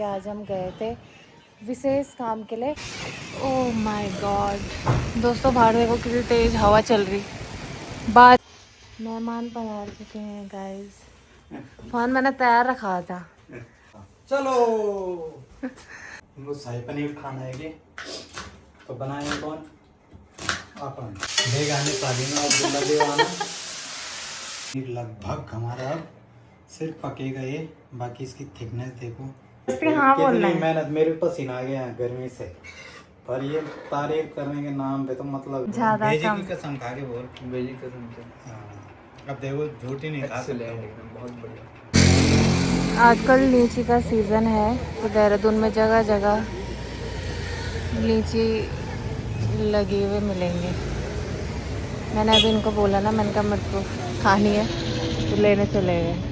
आज हम गए थे विशेष काम के लिए। ओह माय गॉड दोस्तों, बाहर देखो कितनी तेज हवा चल रही। बाद मेहमान पधार चुके हैं गाइस। फोन मैंने तैयार रखा था। चलो हमको शाही पनीर खाना है कि तो बनाए कौन अपन बेगाने शादी में अब्दुल्ला दीवाना। लगभग हमारा अब सिर्फ पकेगा ये, बाकी इसकी थिकनेस देखो हाँ बोलना कितनी है। मेहनत। मेरे पसीना आ गया है गर्मी से, पर ये तारीफ करने के नाम पे तो मतलब ज़्यादा भेजी कम। की कसम खा के बोल, बेजी कसम से हाँ। अब देखो झूठी नहीं खा सकता हूँ। एकदम बहुत बढ़िया। आजकल लीची का सीज़न है तो देहरादून में जगह जगह लीची लगे हुए मिलेंगे। मैंने अभी इनको बोला ना, मैंने कहा मेरे को खानी है तो लेने चले गए।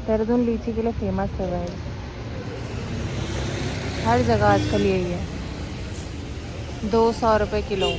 देहरादून लीची के लिए फेमस है भाई, हर जगह आजकल यही है। 200 रुपये किलो।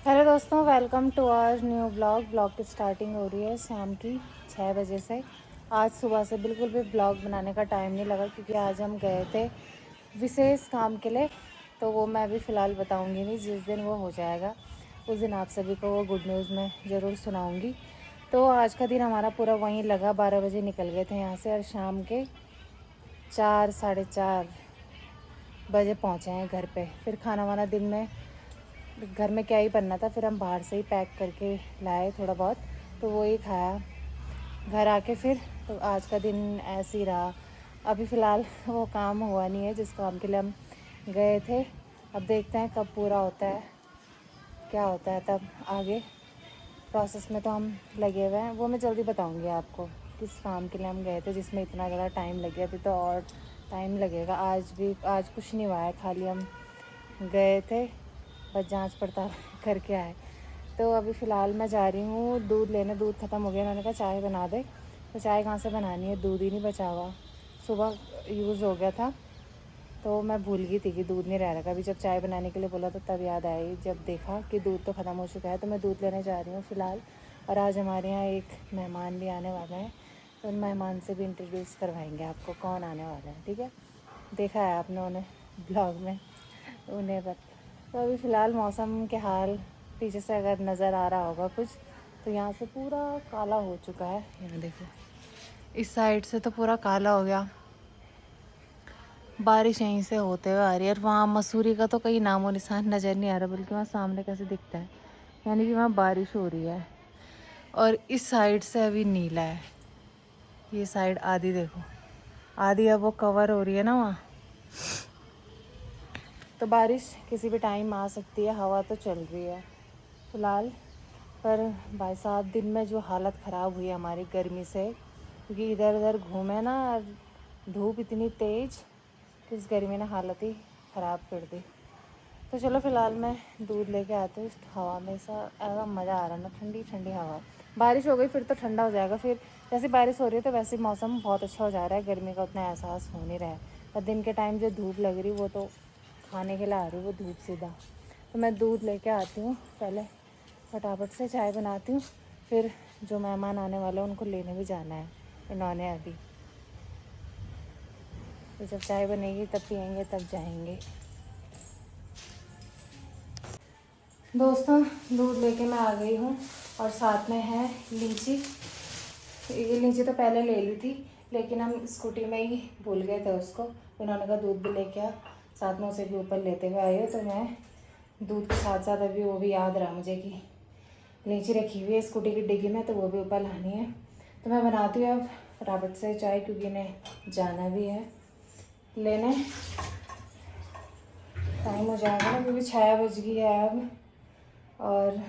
हेलो दोस्तों, welcome to our new blog की स्टार्टिंग हो रही है शाम की 6 बजे से। आज सुबह से बिल्कुल भी ब्लॉग बनाने का टाइम नहीं लगा क्योंकि आज हम गए थे विशेष काम के लिए। तो वो मैं अभी फ़िलहाल बताऊंगी नहीं, जिस दिन वो हो जाएगा उस दिन आप सभी को वो गुड न्यूज़ मैं ज़रूर सुनाऊंगी। तो आज का दिन हमारा पूरा वहीं लगा। 12 बजे निकल गए थे यहाँ से और शाम के 4 साढ़े 4 बजे पहुँचे हैं घर पे। फिर खाना वाना दिन में घर में क्या ही बनना था, फिर हम बाहर से ही पैक करके लाए थोड़ा बहुत, तो वो ही खाया घर आके। फिर तो आज का दिन ऐसे ही रहा। अभी फ़िलहाल वो काम हुआ नहीं है जिस काम के लिए हम गए थे। अब देखते हैं कब पूरा होता है, क्या होता है तब आगे प्रोसेस में तो हम लगे हुए हैं। वो मैं जल्दी बताऊंगी आपको किस काम के लिए हम गए थे जिसमें इतना ज़्यादा टाइम लग गया। अभी तो और टाइम लगेगा। आज कुछ नहीं हुआ है, खाली हम गए थे बस जांच पड़ताल करके आए। तो अभी फ़िलहाल मैं जा रही हूँ दूध लेने। दूध ख़त्म हो गया, उन्होंने कहा चाय बना दे, तो चाय कहाँ से बनानी है, दूध ही नहीं बचा हुआ। सुबह यूज़ हो गया था तो मैं भूल गई थी कि दूध नहीं रह रखा। अभी जब चाय बनाने के लिए बोला तो तब याद आई, जब देखा कि दूध तो ख़त्म हो चुका है। तो मैं दूध लेने जा रही हूँ फ़िलहाल। और आज हमारे यहाँ एक मेहमान भी आने वाले हैं, तो उन मेहमान से भी इंट्रोड्यूस करवाएंगे आपको कौन आने वाला है। ठीक है, देखा है आपने उन्हें ब्लॉग में, उन्हें बता। तो अभी फ़िलहाल मौसम के हाल पीछे से अगर नज़र आ रहा होगा कुछ, तो यहाँ से पूरा काला हो चुका है। यहाँ देखो इस साइड से तो पूरा काला हो गया, बारिश यहीं से होते हुए आ रही है। और वहाँ मसूरी का तो कहीं नामो निशान नज़र नहीं आ रहा, बल्कि वहाँ सामने कैसे दिखता है, यानी कि वहाँ बारिश हो रही है। और इस साइड से अभी नीला है, ये साइड आधी देखो, आधी अब वो कवर हो रही है ना वहाँ। तो बारिश किसी भी टाइम आ सकती है, हवा तो चल रही है फ़िलहाल। पर भाई साहब दिन में जो हालत ख़राब हुई हमारी गर्मी से, क्योंकि इधर उधर घूमे ना और धूप इतनी तेज़, तो इस गर्मी ने हालत ही ख़राब कर दी। तो चलो फ़िलहाल मैं दूध लेके आती हूँ। हवा में ऐसा मज़ा आ रहा है ना, ठंडी ठंडी हवा। बारिश हो गई फिर तो ठंडा हो जाएगा, फिर जैसे बारिश हो रही है तो वैसे मौसम बहुत अच्छा हो जा रहा है। गर्मी का उतना एहसास हो नहीं रहा है, पर दिन के टाइम जो धूप लग रही वो तो खाने के लिए आ रही वो धूप सीधा। तो मैं दूध लेके आती हूँ, पहले फटाफट से चाय बनाती हूँ, फिर जो मेहमान आने वाले हैं उनको लेने भी जाना है इन्होंने अभी। तो जब चाय बनेगी तब पियेंगे तब जाएंगे। दोस्तों दूध लेके मैं आ गई हूँ और साथ में है लीची। ये लीची तो पहले ले ली थी, लेकिन हम स्कूटी में ही भूल गए थे उसको। उन्होंने कहा दूध भी लेके आ, साथ में उसे भी ऊपर लेते हुए आए हो। तो मैं दूध के साथ साथ अभी वो भी याद रहा मुझे कि लीची रखी हुई है स्कूटी की डिग्गी में, तो वो भी ऊपर लानी है। तो मैं बनाती हूँ अब फटाफट से चाय, क्योंकि इन्हें जाना भी है लेने। टाइम हो जाएगा ना, क्योंकि 6 बज गई है अब, और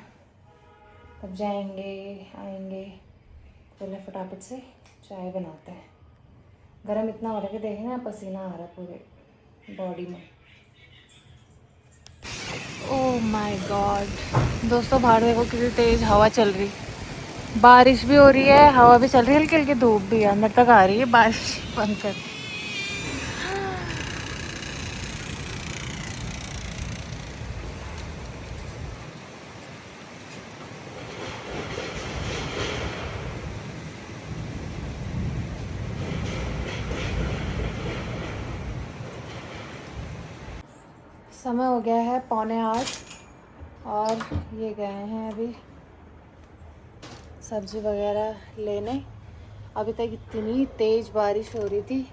तब जाएंगे आएंगे। पहले फटाफट से चाय बनाते हैं। गरम इतना हो रहा है कि देखें ना, पसीना आ रहा है पूरे बॉडी में। ओह माय गॉड दोस्तों, बाहर देखो कितनी तेज़ हवा चल रही। बारिश भी हो रही है, हवा भी चल रही है, हल्की हल्की धूप भी है, अंदर तक आ रही है बारिश बंद कर। समय हो गया है 7:45 और ये गए हैं अभी सब्जी वगैरह लेने। अभी तक इतनी तेज़ बारिश हो रही थी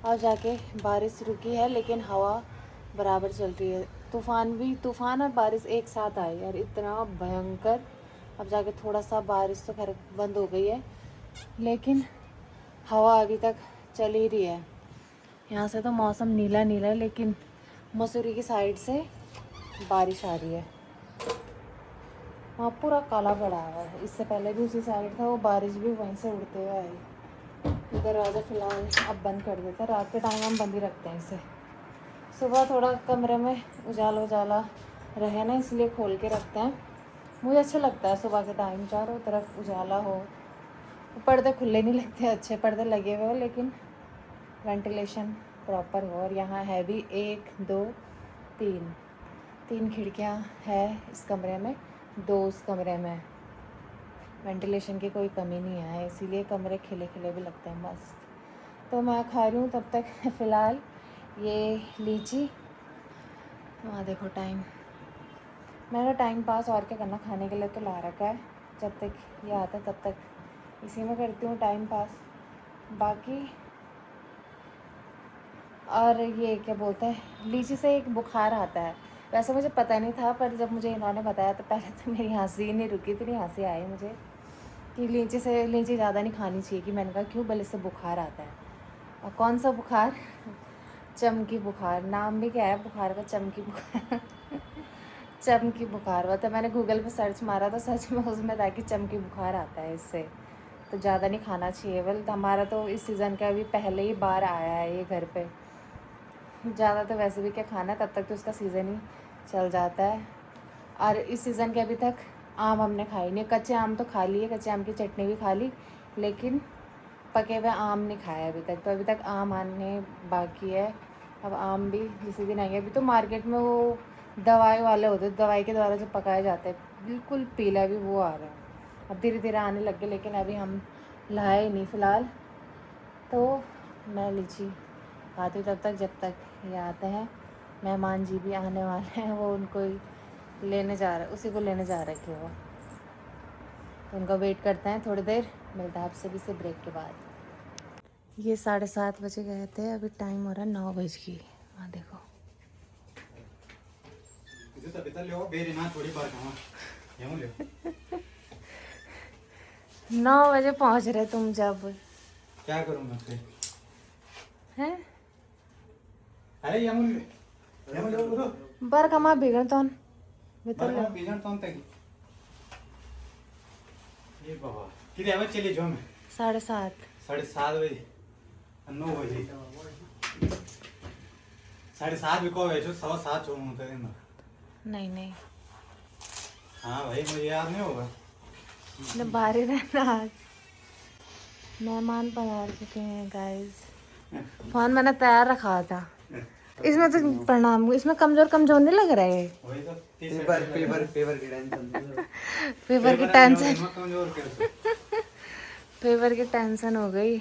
और जाके बारिश रुकी है, लेकिन हवा बराबर चल रही है। तूफ़ान और बारिश एक साथ आई और इतना भयंकर। अब जाके थोड़ा सा बारिश तो खैर बंद हो गई है, लेकिन हवा अभी तक चल ही रही है। यहाँ से तो मौसम नीला नीला है, लेकिन मसूरी की साइड से बारिश आ रही है। वहाँ पूरा काला पड़ा हुआ है। इससे पहले भी उसी साइड था, वो बारिश भी वहीं से उड़ते हुए आई। ये दरवाज़ा फ़िलहाल अब बंद कर देते हैं, रात के टाइम हम बंद ही रखते हैं इसे। सुबह थोड़ा कमरे में उजाला उजाला रहे ना, इसलिए खोल के रखते हैं। मुझे अच्छा लगता है सुबह के टाइम चारों तरफ उजाला हो। पर्दे खुले नहीं लगते, अच्छे पर्दे लगे हुए हो, लेकिन वेंटिलेशन प्रॉपर हो। और यहाँ है भी 1 2 3 खिड़कियाँ है इस कमरे में, 2 उस कमरे में। वेंटिलेशन की कोई कमी नहीं है, इसीलिए कमरे खिले खिले भी लगते हैं मस्त। तो मैं खा रही हूँ तब तक फ़िलहाल ये लीची। वहाँ देखो टाइम, मैंने टाइम पास और क्या करना, खाने के लिए तो ला रखा है। जब तक ये आता है तब तक इसी में करती हूँ टाइम पास। बाकी और ये क्या बोलते हैं, लीची से एक बुखार आता है। वैसे मुझे पता नहीं था, पर जब मुझे इन्होंने बताया तो पहले तो मेरी हंसी नहीं रुकी, इतनी हंसी आई मुझे कि लीची ज़्यादा नहीं खानी चाहिए। कि मैंने कहा क्यों? बोले इससे बुखार आता है। और कौन सा बुखार? चमकी बुखार। नाम भी क्या है बुखार का, चमकी बुखार। चमकी बुखार हुआ था। मैंने गूगल पे सर्च मारा तो सच में उसमें था कि चमकी बुखार आता है इससे, तो ज़्यादा नहीं खाना चाहिए। वेल हमारा तो इस सीज़न का अभी पहले ही बार आया है ये घर पे। ज़्यादा तो वैसे भी क्या खाना है, तब तक तो उसका सीज़न ही चल जाता है। और इस सीज़न के अभी तक आम हमने खाई नहीं। कच्चे आम तो खा लिए, कच्चे आम की चटनी भी खा ली, लेकिन पके हुए आम नहीं खाया अभी तक। तो अभी तक आम आने बाकी है। अब आम भी जिस दिन आएंगे। अभी तो मार्केट में वो दवाई वाले होते हैं, दवाई के द्वारा जो पकाए जाते हैं, बिल्कुल पीला भी वो आ रहा है। अब धीरे धीरे आने लग गए, लेकिन अभी हम लाए नहीं फ़िलहाल। तो मैं लीची खाती हूँ तब तक जब तक ये आते हैं। मेहमान जी भी आने वाले हैं, वो उनको ही लेने जा रहे, उसी को लेने जा रहे थे वो। तो उनका वेट करते हैं थोड़ी देर। मिलता है आपसे भी से ब्रेक के बाद। ये 7:30 बजे गए थे, अभी टाइम हो रहा है 9 बज की। हाँ देखो, ले 9 बजे पहुंच रहे तुम जब। क्या करूँ मैं फिर? हैं अरे ये बर कमा बिगड़ तो ये बाबा कितने बजे चली जाऊँ मैं? 7:30। 7:30 बजे 9 बजे 7:30 भी को जो 7:15 जो होते हैं ना। नहीं हाँ भाई, मुझे याद नहीं होगा। बाहर ही रहना। आज मेहमान पधार चुके हैं गाइस। फोन मैंने तैयार रखा था। इसमें तो प्रणाम, इसमें कमजोर नहीं लग रहा है। वही तो पेपर की टेंशन। पेपर की टेंशन, कमजोर कर। पेपर की टेंशन हो गई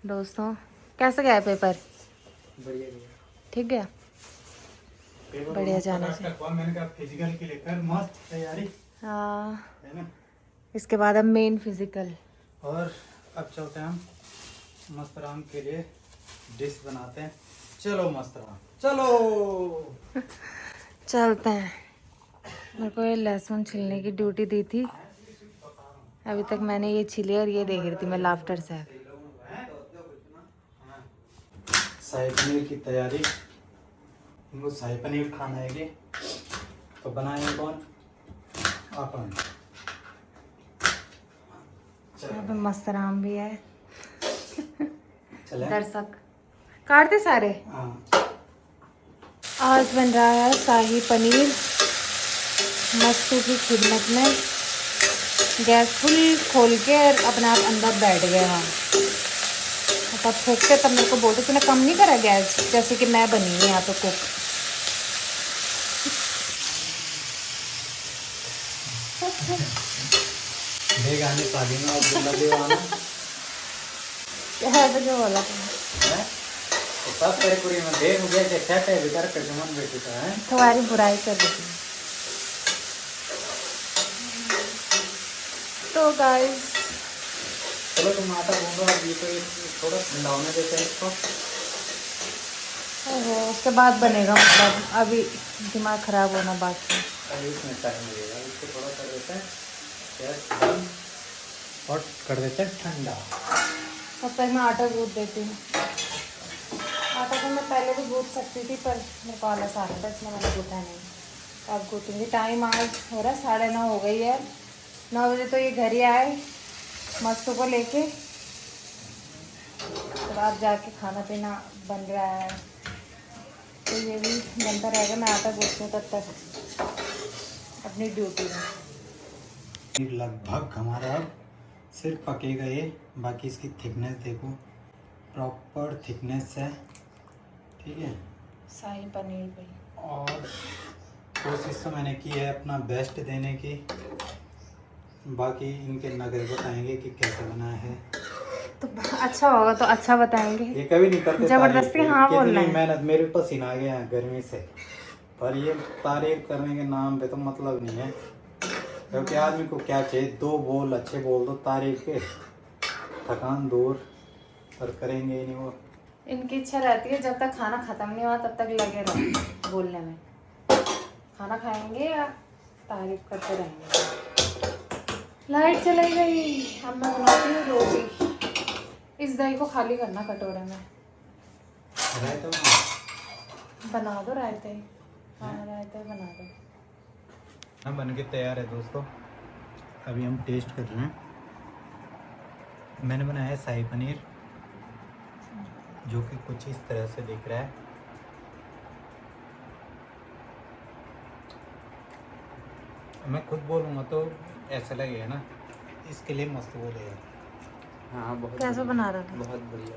दोस्तों। कैसे गया पेपर? बढ़िया ठीक गया, बढ़िया जाना चाहिए। मैंने कहा फिजिकल के लिए कर मस्त तैयारी। हाँ, है ना। इसके बाद अब मेन फिजिकल। और अब चलते हैं हम मस्तराम के लिए डिश बनाते हैं। चलो मस्तराम चलो। चलते हैं। मेरे को ये लहसुन छिलने की ड्यूटी दी थी, अभी तक मैंने ये छिली और ये देख रही थी मैं लाफ्टर से। शाही पनीर की तैयारी। हमको शाही पनीर खाना है कि तो बनाएंगे कौन? अपन। यहाँ पे मस्तराम भी है। चले दर्शक काटते सारे। हाँ। आज बन रहा है शाही पनीर मस्तू की खिदमत में। गैस फुल खोल के और अपने आप अंदर बैठ गए हम। तब फूकते तब मेरे को बोलते तूने कम नहीं करा गैस, जैसे कि मैं बनी हूँ यहाँ पे कुक। देख आने शादी में अब्दुल्ला दीवाना ऐसे क्यों बोला तुमने? है तो सब तेरे पूरी में देर हो गया कि सेट है भीतर के मन बैठी तो है तुम्हारी बुराई कर रही थी। तो गाइस चलो तुम आटा गूंदो, अब ये तो थोड़ा ठंडा होने देते हैं इसको। ओहो, उसके बाद बनेगा, मतलब अभी दिमाग ख़राब होना बाकी है। अभी इसमें टाइम लगेगा, इसको थोड़ा कर देते हैं गैस बंद और कर देते हैं ठंडा। तब तक मैं आटा गूँथ देती हूँ। आटा तो मैं पहले भी गूँथ सकती थी पर मेरे को आलस आ रहा था, इसलिए मैंने गूँथा नहीं। अब गूँथूँगी। टाइम आज हो रहा है 9:30 हो गई है। 9 बजे तो ये घर ही आए मस्तों को लेके, तो अब जाके खाना पीना बन रहा है, तो ये भी बनता रहेगा। मैं आटा गूँथती हूँ तब तक अपनी ड्यूटी में। लगभग हमारा अब सिर्फ पकेगा ये, बाकी इसकी थिकनेस देखो, प्रॉपर थिकनेस है, ठीक है। शाही पनीर भी और कोशिश तो मैंने की है अपना बेस्ट देने की, बाकी इनके नखरे बताएंगे कि कैसे बना है। तो अच्छा होगा तो अच्छा बताएंगे। ये कभी नहीं करते जबरदस्ती तारीफ, हाँ कितनी बोलना है। मेहनत, मेरे पसीना आ गया है गर्मी से, पर ये तारीफ करने के नाम पे तो मतलब नहीं है, क्योंकि आदमी को क्या चाहिए, 2 बोल अच्छे बोल दो तारीफ के, थकान दूर, पर करेंगे ही नहीं वो। इनकी इच्छा रहती है जब तक खाना खत्म नहीं हुआ तब तक लगे रहो बोलने में। खाना खाएंगे या तारीफ करते रहेंगे। लाइट चली गई। अब मैं बनाती हूँ रोटी। इस दही को खाली करना कटोरे में। रायता बना दो रायते। हाँ रायते बना दो। हम बन के तैयार है दोस्तों, अभी हम टेस्ट कर रहे हैं। मैंने बनाया है शाही पनीर, जो कि कुछ इस तरह से दिख रहा है। मैं खुद बोलूँगा तो ऐसा लगेगा ना, इसके लिए मस्त बोलेगा। हाँ बहुत कैसे बढ़िया, बना रहे हो? बहुत बढ़िया,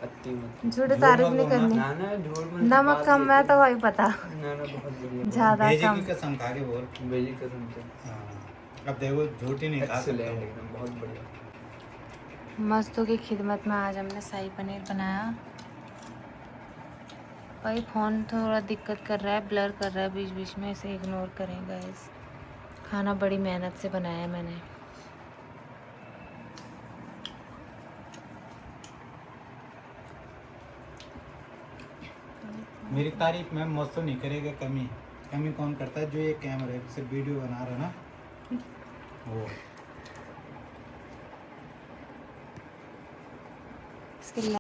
अति मत झूठी तारीफ नहीं करनी। ना ना झूठ मत, नमक कम है तो वही पता। ना ना बहुत बढ़िया, ज्यादा भेजे कम। की कसम खा के बोल। बेजी कसम से हाँ, अब देखो झूठी नहीं खा सकता एक्सीलेंट, हूँ। एकदम बहुत बढ़िया। मस्तों की खिदमत में आज हमने शाही पनीर बनाया। भाई फ़ोन थोड़ा दिक्कत कर रहा है, ब्लर कर रहा है बीच बीच में, इसे इग्नोर करें गाइस। खाना बड़ी मेहनत से बनाया मैंने। मेरी तारीफ में मस्त नहीं करेगा, कमी कमी कौन करता है? जो ये कैमरे से वीडियो बना रहा है ना, वो। इसके